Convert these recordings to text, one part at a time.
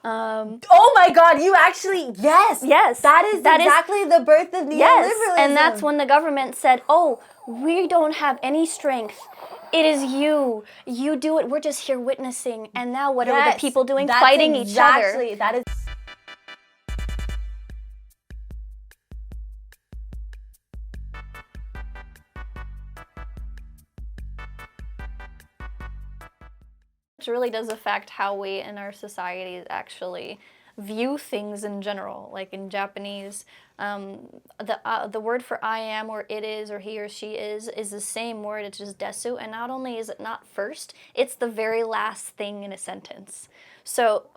Oh my God, you actually, yes. Yes. That is exactly the birth of neoliberalism. Yes, and that's when the government said, oh, we don't have any strength. It is you. You do it. We're just here witnessing. And now what are the people doing? Fighting each other. That is. Which really does affect how we in our society actually view things in general. Like in Japanese, the word for I am or it is or he or she is the same word. It's just desu. And not only is it not first, it's the very last thing in a sentence. So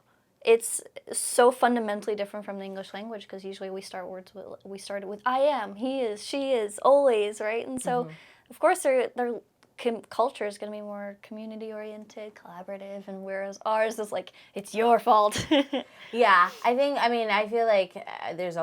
it's so fundamentally different from the English language, because usually we start it with I am, he is, she is, always, right? And so, of course, their culture is going to be more community-oriented, collaborative, and whereas ours is like, it's your fault. Yeah, I feel like there's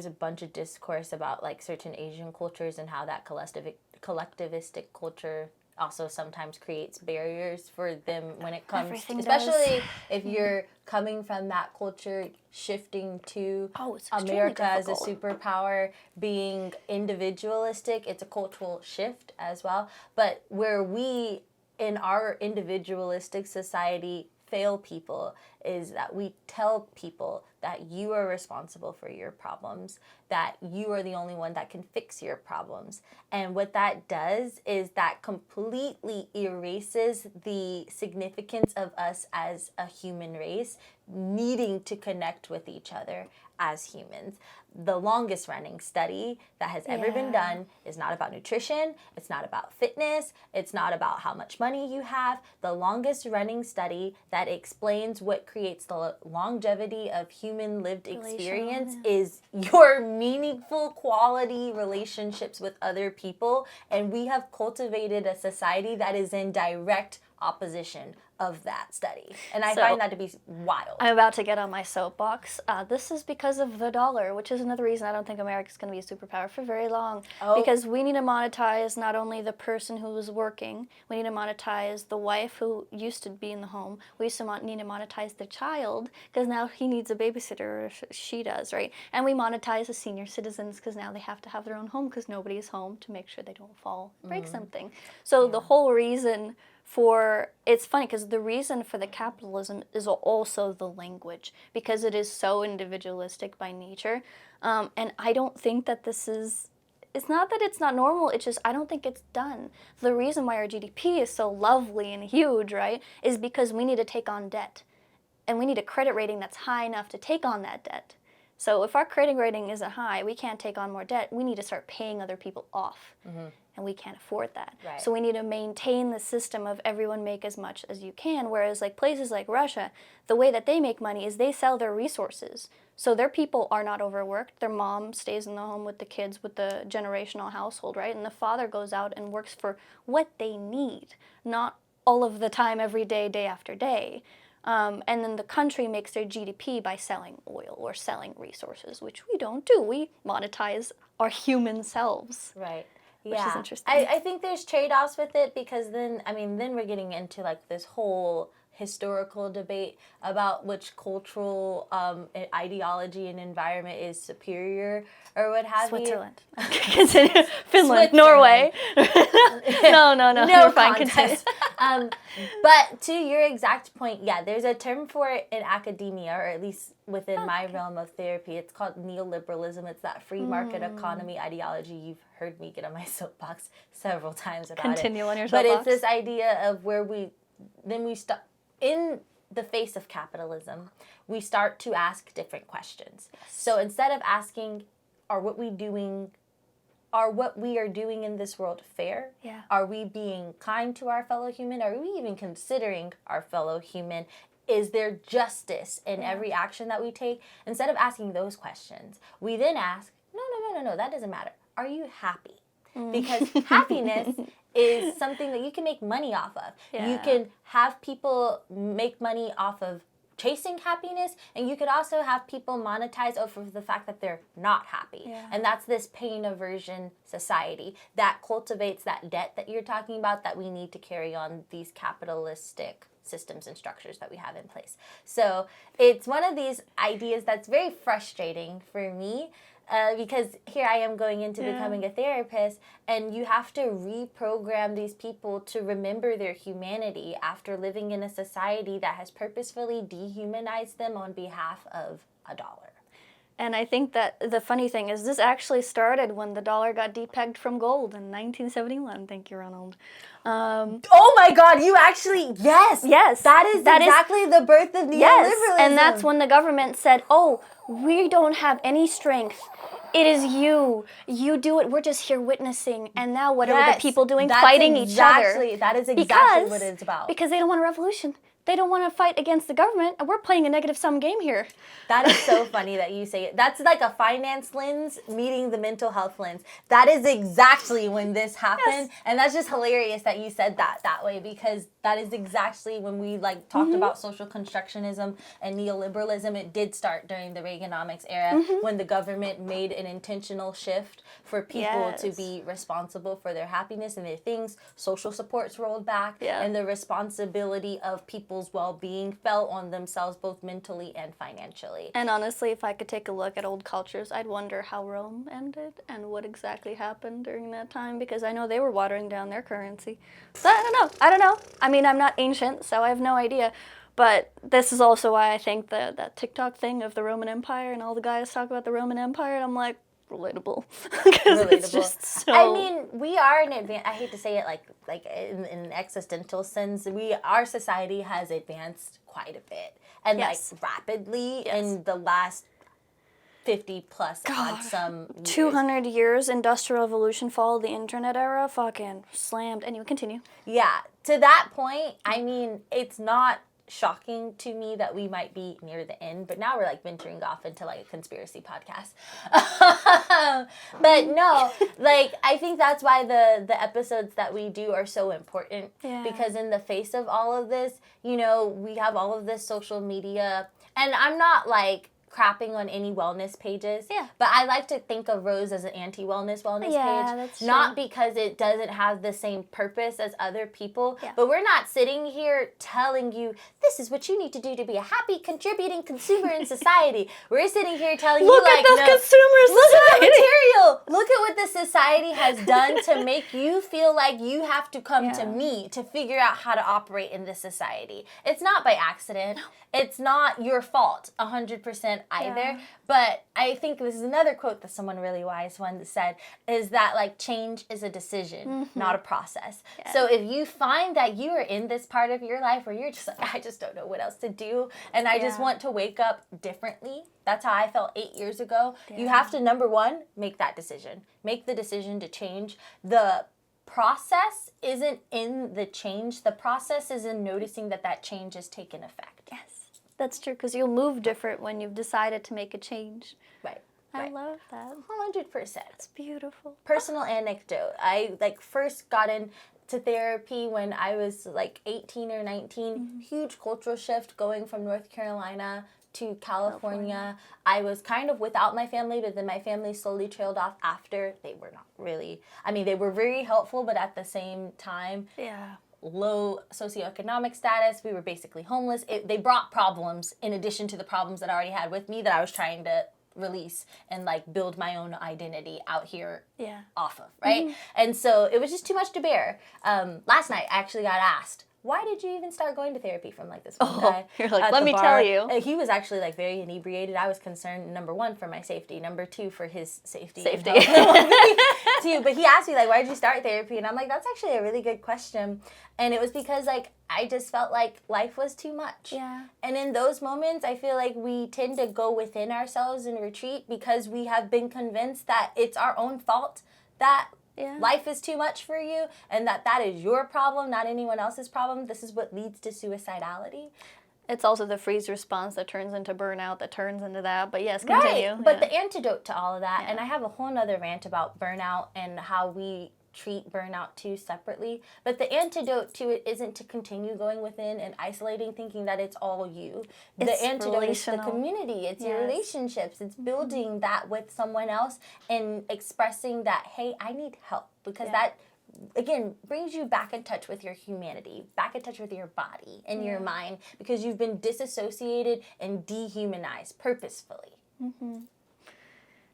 a bunch of discourse about like certain Asian cultures and how that collectivistic culture also sometimes creates barriers for them when it comes, especially if you're coming from that culture, shifting to America as a superpower, being individualistic. It's a cultural shift as well. But where we, in our individualistic society, fail people is that we tell people that you are responsible for your problems, that you are the only one that can fix your problems. And what that does is that completely erases the significance of us as a human race needing to connect with each other as humans. The longest running study that has ever been done is not about nutrition, it's not about fitness, it's not about how much money you have. The longest running study that explains what creates the longevity of human lived experience is your meaningful quality relationships with other people. And we have cultivated a society that is in direct opposition of that study. And I find that to be wild. I'm about to get on my soapbox. This is because of the dollar, which is another reason I don't think America's going to be a superpower for very long. Because we need to monetize not only the person who is working, we need to monetize the wife who used to be in the home. We used to need to monetize the child, because now he needs a babysitter, or she does, right? And we monetize the senior citizens, because now they have to have their own home, because nobody is home to make sure they don't fall and break something. So the whole reason it's funny because the reason for the capitalism is also the language, because it is so individualistic by nature. And I don't think that it's not that it's not normal, it's just I don't think it's done. The reason why our GDP is so lovely and huge, right, is because we need to take on debt. And we need a credit rating that's high enough to take on that debt. So if our credit rating isn't high, we can't take on more debt. We need to start paying other people off. And we can't afford that. Right. So we need to maintain the system of everyone make as much as you can, whereas like places like Russia, the way that they make money is they sell their resources. So their people are not overworked. Their mom stays in the home with the kids with the generational household, right? And the father goes out and works for what they need, not all of the time, every day, day after day. And then the country makes their GDP by selling oil or selling resources, which we don't do. We monetize our human selves. Right. Which is interesting. I think there's trade-offs with it, because then we're getting into like this whole historical debate about which cultural ideology and environment is superior or what have Switzerland. Continue. Finland. Norway. No. No contest. But to your exact point, there's a term for it in academia, or at least within my realm of therapy. It's called neoliberalism. It's that free market economy ideology. You've heard me get on my soapbox several times about Continue it. on your soapbox. But it's this idea of where we stop in the face of capitalism, we start to ask different questions. Yes. So instead of asking, are what we are doing in this world fair? Yeah. Are we being kind to our fellow human? Are we even considering our fellow human? Is there justice in every action that we take? Instead of asking those questions, we then ask, no, that doesn't matter. Are you happy? Because happiness is something that you can make money off of. Yeah. You can have people make money off of chasing happiness, and you could also have people monetize over the fact that they're not happy. Yeah. And that's this pain aversion society that cultivates that debt that you're talking about, that we need to carry on these capitalistic systems and structures that we have in place. So it's one of these ideas that's very frustrating for me. Because here I am going into becoming a therapist, and you have to reprogram these people to remember their humanity after living in a society that has purposefully dehumanized them on behalf of $1. And I think that the funny thing is this actually started when the dollar got depegged from gold in 1971. Thank you, Ronald. Oh my God, you actually, yes. Yes. That is exactly the birth of neoliberalism. Yes, and that's when the government said, oh, we don't have any strength. It is you. You do it. We're just here witnessing. And now what are the people doing? Fighting each other. That is exactly what it's about. Because they don't want a revolution. They don't want to fight against the government, and we're playing a negative-sum game here. That is so funny that you say it. That's like a finance lens meeting the mental health lens. That is exactly when this happened, and that's just hilarious that you said that way, because that is exactly when we like talked about social constructionism and neoliberalism. It did start during the Reaganomics era when the government made an intentional shift for people to be responsible for their happiness and their things. Social supports rolled back, and the responsibility of people's well-being fell on themselves both mentally and financially. And honestly, if I could take a look at old cultures, I'd wonder how Rome ended and what exactly happened during that time, because I know they were watering down their currency. So I don't know. I mean, I'm not ancient, so I have no idea. But this is also why I think that TikTok thing of the Roman Empire and all the guys talk about the Roman Empire, and I'm like, relatable. Because it's just so... I mean, we are in I hate to say it like in an existential sense, our society has advanced quite a bit, and like rapidly in the last 50 plus on some years. 200 years, Industrial Revolution followed the internet era, fucking slammed. Anyway, continue. Yeah, to that point, I mean, it's not shocking to me that we might be near the end, but now we're like venturing off into like a conspiracy podcast. But no, like I think that's why the episodes that we do are so important, because in the face of all of this, you know, we have all of this social media, and I'm not like crapping on any wellness pages. Yeah. But I like to think of Rose as an anti-wellness page. That's true. Not because it doesn't have the same purpose as other people, but we're not sitting here telling you, this is what you need to do to be a happy, contributing consumer in society. We're sitting here telling you, like, look at the consumer look society. at the material. Look at what the society has done to make you feel like you have to come to me to figure out how to operate in this society. It's not by accident. No. It's not your fault 100% either. But I think this is another quote that someone really wise one said, is that like change is a decision, not a process. Yes. So if you find that you are in this part of your life where you're just like, I just don't know what else to do, and I just want to wake up differently. That's how I felt 8 years ago. You have to, number one, make that decision. Make the decision to change. The process isn't in the change. The process is in noticing that change has taken effect. Yes. That's true, because you'll move different when you've decided to make a change. Right. I love that. 100%. It's beautiful. Personal anecdote. I first got into therapy when I was 18 or 19. Huge cultural shift going from North Carolina to California. I was kind of without my family, but then my family slowly trailed off after. They were not really, they were very helpful, but at the same time, low socioeconomic status. We were basically homeless. They brought problems in addition to the problems that I already had with me that I was trying to release and build my own identity out here off of, right? And so it was just too much to bear. Last night I actually got asked, why did you even start going to therapy from this one guy? You're like, let me tell you. He was actually very inebriated. I was concerned, number one, for my safety. Number two, for his safety. Too. But he asked me, why did you start therapy? And I'm like, that's actually a really good question. And it was because, I just felt like life was too much. Yeah. And in those moments, I feel like we tend to go within ourselves and retreat because we have been convinced that it's our own fault that life is too much for you, and that is your problem, not anyone else's problem. This is what leads to suicidality. It's also the freeze response that turns into burnout, that turns into that. But yes, continue. Right. But the antidote to all of that, and I have a whole nother rant about burnout and how we treat burnout too separately. But the antidote to it isn't to continue going within and isolating, thinking that it's all you. The antidote is the community. It's your relationships. It's building that with someone else and expressing that, hey, I need help, because that again, brings you back in touch with your humanity, back in touch with your body and your mind, because you've been disassociated and dehumanized purposefully.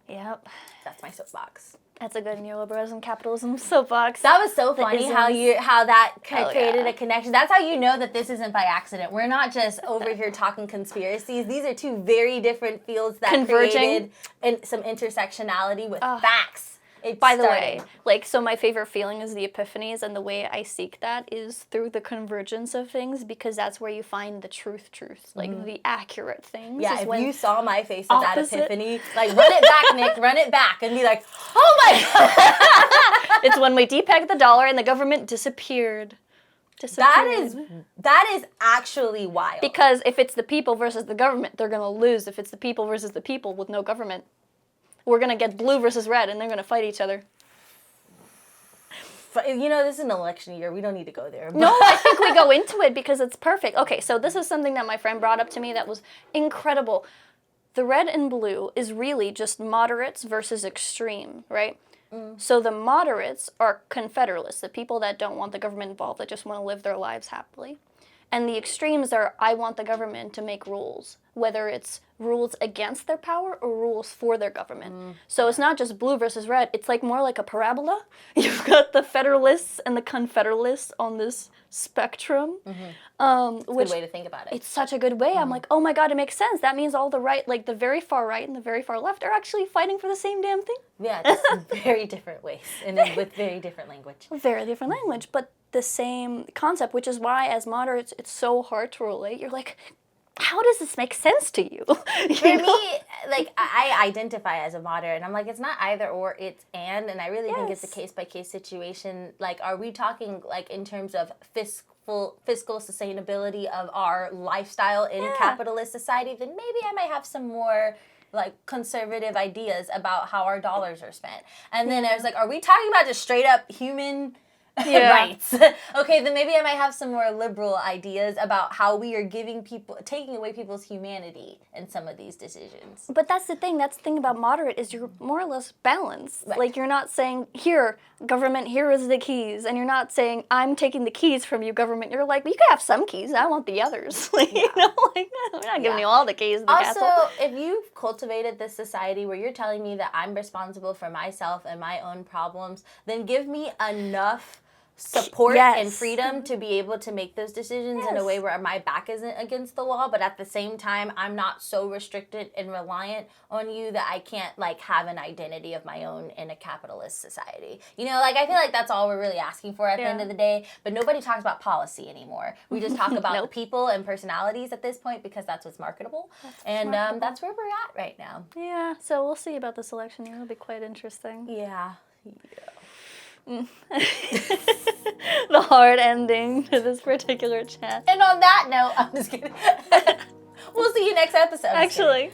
Yep. That's my soapbox. That's a good neoliberalism capitalism soapbox. That was so funny how that created a connection. That's how you know that this isn't by accident. We're not just over here talking conspiracies. These are two very different fields that created some intersectionality with facts. By the way, like, so my favorite feeling is the epiphanies, and the way I seek that is through the convergence of things, because that's where you find the truth, like the accurate things. Yeah, if you saw my face at that epiphany, like, run it back, Nick, run it back, and be like, oh my God. It's when we depegged the dollar and the government disappeared. That is actually wild. Because if it's the people versus the government, they're going to lose. If it's the people versus the people with no government, we're going to get blue versus red, and they're going to fight each other. You know, this is an election year. We don't need to go there. No, I think we go into it because it's perfect. Okay, so this is something that my friend brought up to me that was incredible. The red and blue is really just moderates versus extreme, right? So the moderates are Confederalists, the people that don't want the government involved, that just want to live their lives happily. And the extremes are, I want the government to make rules, whether it's rules against their power or rules for their government. So it's not just blue versus red, it's like more like a parabola. You've got the Federalists and the Confederalists on this spectrum. It's a good way to think about it. It's such a good way. I'm like, oh my God, it makes sense. That means all the right, like the very far right and the very far left are actually fighting for the same damn thing. Yeah, it's very different ways and with very different language. Very different language, but the same concept, which is why as moderates, it's so hard to relate. You're like, how does this make sense to you? For me, like, I identify as a moderate, and I'm like, it's not either or, it's and I really think it's a case-by-case situation. Like, are we talking, like, in terms of fiscal sustainability of our lifestyle in capitalist society? Then maybe I might have some more, like, conservative ideas about how our dollars are spent. And then I was like, are we talking about just straight up human rights? Okay, then maybe I might have some more liberal ideas about how we are taking away people's humanity in some of these decisions. But that's the thing about moderate is you're more or less balanced. Right. Like, you're not saying, here, government, here is the keys. And you're not saying, I'm taking the keys from you, government. You're like, well, you can have some keys. I want the others. Like, you know, like, no, we're not giving you all the keys to the castle. Also, if you've cultivated this society where you're telling me that I'm responsible for myself and my own problems, then give me enough support and freedom to be able to make those decisions in a way where my back isn't against the wall, but at the same time, I'm not so restricted and reliant on you that I can't, like, have an identity of my own in a capitalist society. You know, like, I feel like that's all we're really asking for at the end of the day, but nobody talks about policy anymore. We just talk about the people and personalities at this point because that's what's marketable. That's where we're at right now. Yeah, so we'll see about this election year. It'll be quite interesting. Yeah. The hard ending to this particular chat. And on that note, I'm just kidding. We'll see you next episode. Actually.